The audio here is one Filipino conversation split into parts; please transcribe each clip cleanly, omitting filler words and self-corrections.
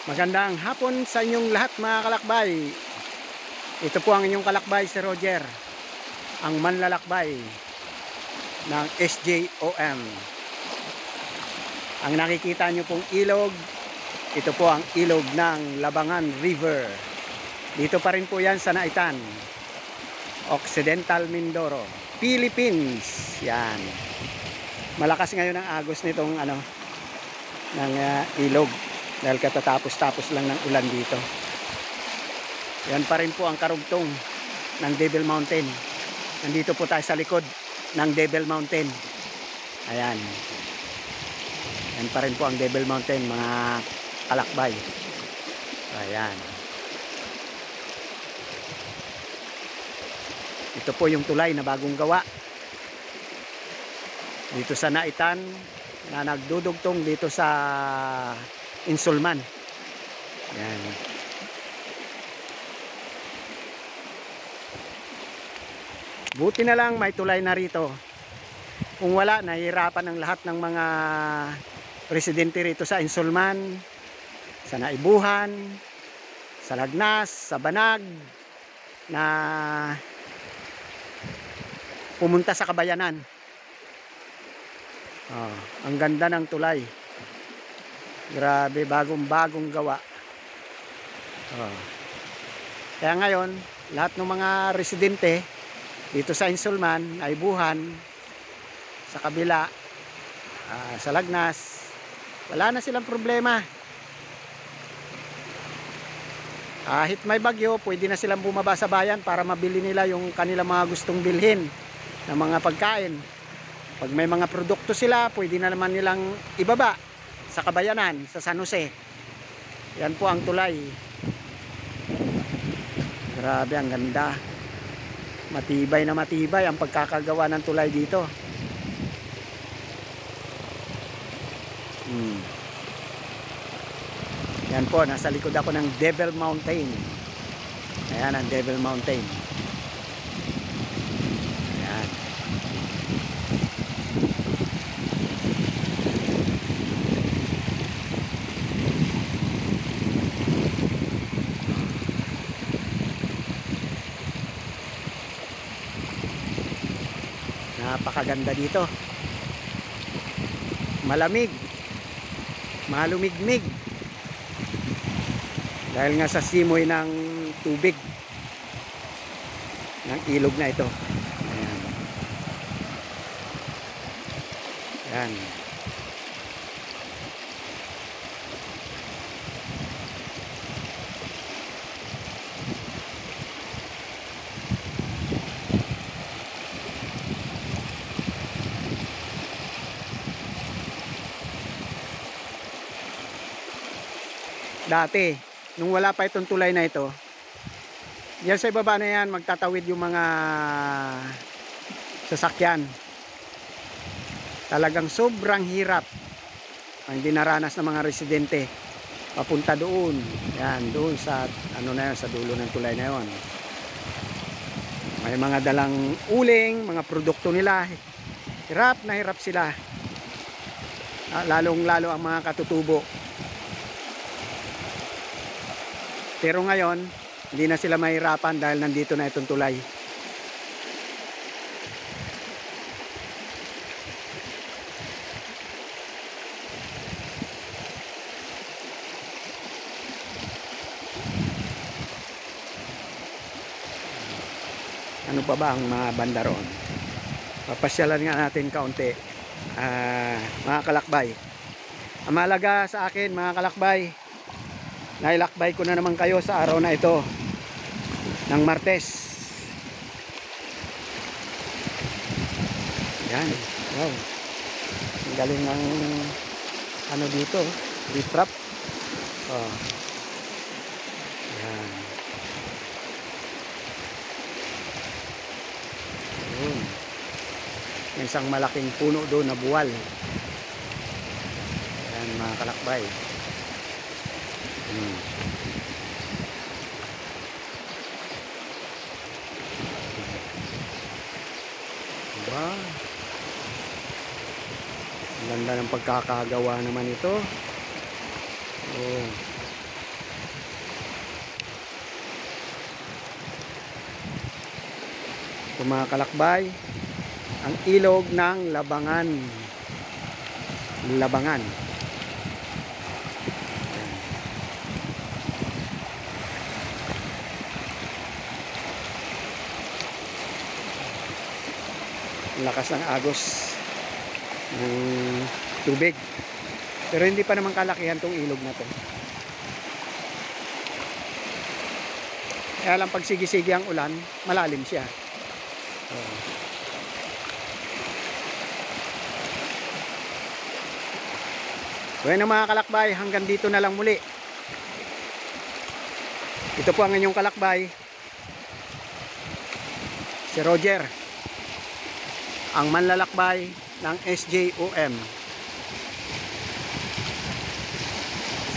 Magandang hapon sa inyong lahat mga kalakbay. Ito po ang inyong kalakbay si Roger, ang manlalakbay ng SJOM. Ang nakikita nyo pong ilog, ito po ang ilog ng Labangan River. Dito pa rin po yan sa Naitan, Occidental Mindoro, Philippines. Yan. Malakas ngayon ang agos nitong ng ilog. Dahil katatapos-tapos lang ng ulan dito. Yan pa rin po ang karugtong ng Devil Mountain. Nandito po tayo sa likod ng Devil Mountain. Ayan. Yan pa rin po ang Devil Mountain, mga kalakbay. Ayan. Ito po yung tulay na bagong gawa. Dito sa Naitan na nagdudugtong dito sa Insulman. Yan. Buti na lang may tulay na rito. Kung wala, nahihirapan ang lahat ng mga residente rito sa Insulman, sa Naibuhan, sa Lagnas, sa Banag, na pumunta sa Kabayanan. Ang ganda ng tulay. Grabe, bagong gawa. Kaya ngayon, lahat ng mga residente dito sa Insulman, Naibuhan, sa kabila, sa Lagnas, wala na silang problema. Kahit may bagyo, pwede na silang bumaba sa bayan para mabili nila yung kanilang mga gustong bilhin ng mga pagkain. Pag may mga produkto sila, pwede na naman nilang ibaba sa Kabayanan, sa San Jose. Yan po ang tulay. Grabe, ang ganda. Matibay na matibay ang pagkakagawa ng tulay dito. Yan po, nasa likod ako ng Devil Mountain. Ayan ang Devil Mountain. Ayan. Napakaganda dito. Malamig. Malumigmig. Dahil nga sa simoy ng tubig ng ilog na ito. Ayan. Ayan. Dati, nung wala pa itong tulay na ito, yan sa ibaba na yan, magtatawid yung mga sasakyan. Talagang sobrang hirap ang dinaranas ng mga residente papunta doon. Yan, doon sa na yun, sa dulo ng tulay na yun. May mga dalang uling, mga produkto nila. Hirap na hirap sila. Lalong-lalo ang mga katutubo. Pero ngayon, hindi na sila mahirapan dahil nandito na itong tulay. Ano pa ba ang mga banda roon? Papasyalan nga natin kaunti. Mga kalakbay. Ang mahalaga sa akin, mga kalakbay, nailakbay ko na naman kayo sa araw na ito ng Martes. Yan. Wow. Ang galing ng dito, riprap. Yan. Yun. May isang malaking puno doon na buwal. Yan mga kalakbay. Diba? Ang ganda ng pagkakagawa naman ito. Oh. Ito mga kalakbay, ang ilog ng Labangan. Labangan. Ang lakas ng agos ng tubig. Pero hindi pa naman kalakihan tong ilog na to. Kaya lang pag sige-sige ang ulan, malalim siya. Bueno mga kalakbay, hanggang dito na lang muli. Ito po ang inyong kalakbay, si Roger, ang manlalakbay ng SJOM.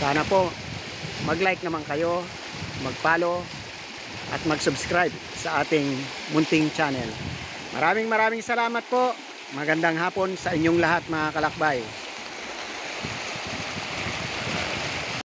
Sana po mag-like naman kayo, mag-follow at mag-subscribe sa ating munting channel. Maraming salamat po. Magandang hapon sa inyong lahat mga kalakbay.